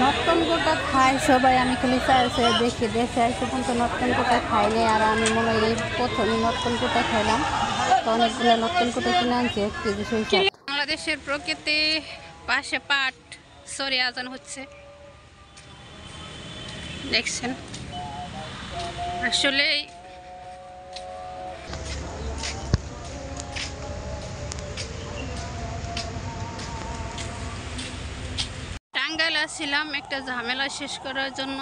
নতুন গোটা খায় সবাই, আমি খালি চাইছে দেখি দেশে আসে কিন্তু নতুন গোটা খাই নাই। আর আমি মনে হয় এই প্রথমই নতুন গোটা খাইলাম। তো অনেকগুলো নতুন গোটা কিনে আনছি 1 কেজি সরিষা। বাংলাদেশের প্রকৃতি, পাশে পাট, সরি আজান হচ্ছে দেখছেন। আসলে টাঙ্গাইল আসছিলাম একটা ঝামেলা শেষ করার জন্য।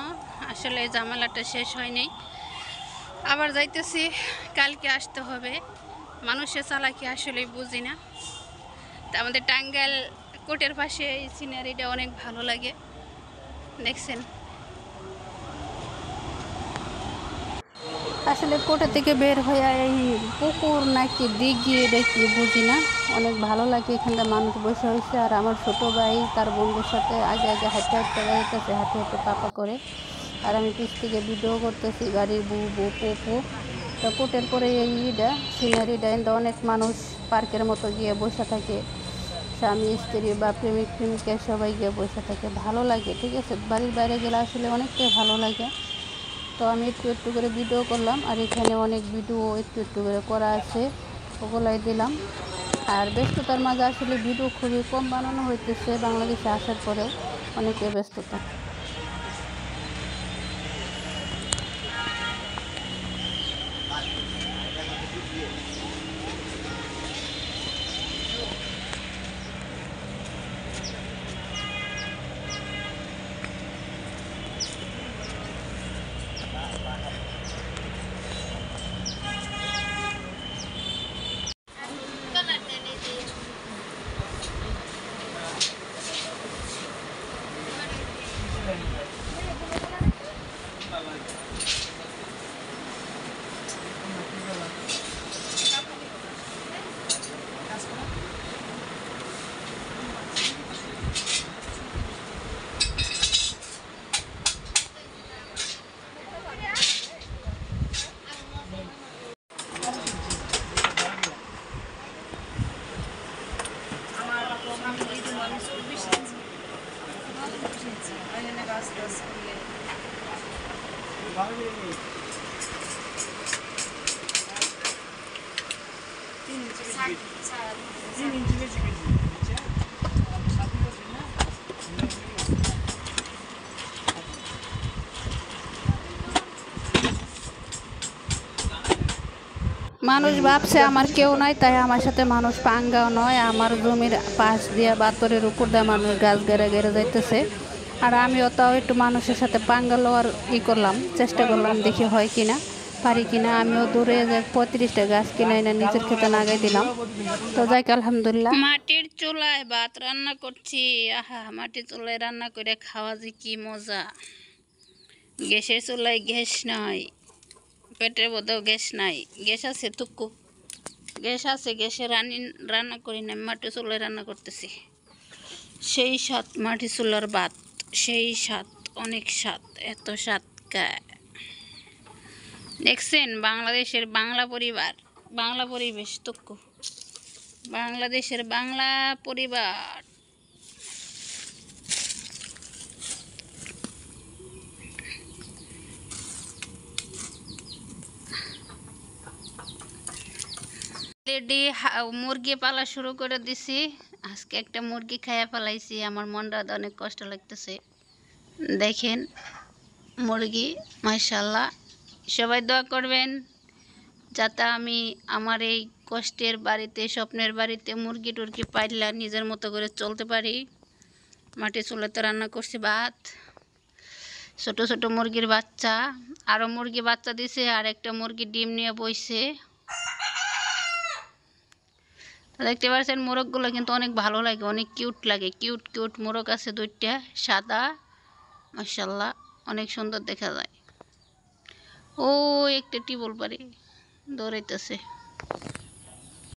আসলে এই ঝামেলাটা শেষ হয়নি, আবার যাইতেছি। কালকে আসতে হবে। মানুষের চালাকি আসলে বুঝি না। তা আমাদের টাঙ্গাইল কোর্টের পাশে এই সিনারিটা অনেক ভালো লাগে দেখছেন। আসলে কোর্টে থেকে বের হয়ে এই পুকুর নাকি দিঘি এটা কি বুঝি না, অনেক ভালো লাগে। এখানটা মানুষ বসে হয়েছে আর আমার ছোট ভাই তার বন্ধুর সাথে আগে আগে হাঁটতে হাঁটতে যাইতেছে, হাঁটে হাঁটে পাপা করে। আর আমি পিছ থেকে ভিডিও করতেছি গাড়ির বু বু পু। তো কোর্টের পরে এই সিনারিটা অনেক মানুষ পার্কের মতো গিয়ে বসে থাকে, স্বামী স্ত্রী বা প্রেমিক প্রেমিকা সবাই গিয়ে বসে থাকে, ভালো লাগে। ঠিক আছে, বাড়ির বাইরে গেলে আসলে অনেকটাই ভালো লাগে। তো আমি একটু একটু করে ভিডিও করলাম, আর এখানে অনেক ভিডিও একটু একটু করে করা আছে, ওগুলাই দিলাম। আর ব্যস্ততার মাঝে আসলে ভিডিও খুবই কম বানানো হইতেছে, বাংলাদেশে আসার পরেও অনেকে ব্যস্ততা। মানুষ ভাবছে আমার কেউ নাই, তাই আমার সাথে মানুষ পাঙ্গাও নয়। আমার জমির পাশ দিয়ে বাতরের উপর দিয়ে মানুষ গাছ গেড়ে গেড়ে যাইতেছে। আর আমিও তাও একটু মানুষের সাথে পাঙ্গা লওয়ার করলাম, চেষ্টা করলাম, দেখি হয় কিনা, পারি কিনা। আমিও দূরে যে 35টা গাছ কিনে এনে নিজের খেতে লাগাই দিলাম। তো যাই আলহামদুলিল্লাহ। মাটির চুলায় ভাত রান্না করছি। আহা, মাটির চুলায় রান্না করে খাওয়া যে কি মজা। গ্যাসের চুলায় গ্যাস নাই, পেটের মধ্যেও গ্যাস নাই। গ্যাস আছে টুকু, গ্যাস আছে, গ্যাসে রান্না করি না, মাটির চুলায় রান্না করতেছি। সেই স্বাদ মাটি চুলার ভাত, সেই স্বাদ, অনেক স্বাদ, এত স্বাদ গায়। দেখছেন বাংলাদেশের বাংলা পরিবার, বাংলা পরিবেশ টুকু, বাংলাদেশের বাংলা পরিবার। অলরেডি মুরগি পালা শুরু করে দিছি। আজকে একটা মুরগি খাইয়া ফেলাইছি, আমার মনটা অনেক কষ্ট লাগতেছে। দেখেন মুরগি, মাশাআল্লাহ। সবাই দোয়া করবেন যাতে আমি আমার এই কষ্টের বাড়িতে, স্বপ্নের বাড়িতে মুরগি টুরগি পাইলা নিজের মতো করে চলতে পারি। মাটি চুলাতে রান্না করছি ভাত, ছোট ছোট মুরগির বাচ্চা, আরও মুরগি বাচ্চা দিছে, আর একটা মুরগি ডিম নিয়ে বইছে। দেখতে পাচ্ছেন মোরগগুলো কিন্তু অনেক ভালো লাগে, অনেক কিউট লাগে। কিউট কিউট মোরগ আছে 2টা, সাদা, মাশাআল্লাহ, অনেক সুন্দর দেখা যায়। ও একটা টিবল পারি দৌড়াইতেছে।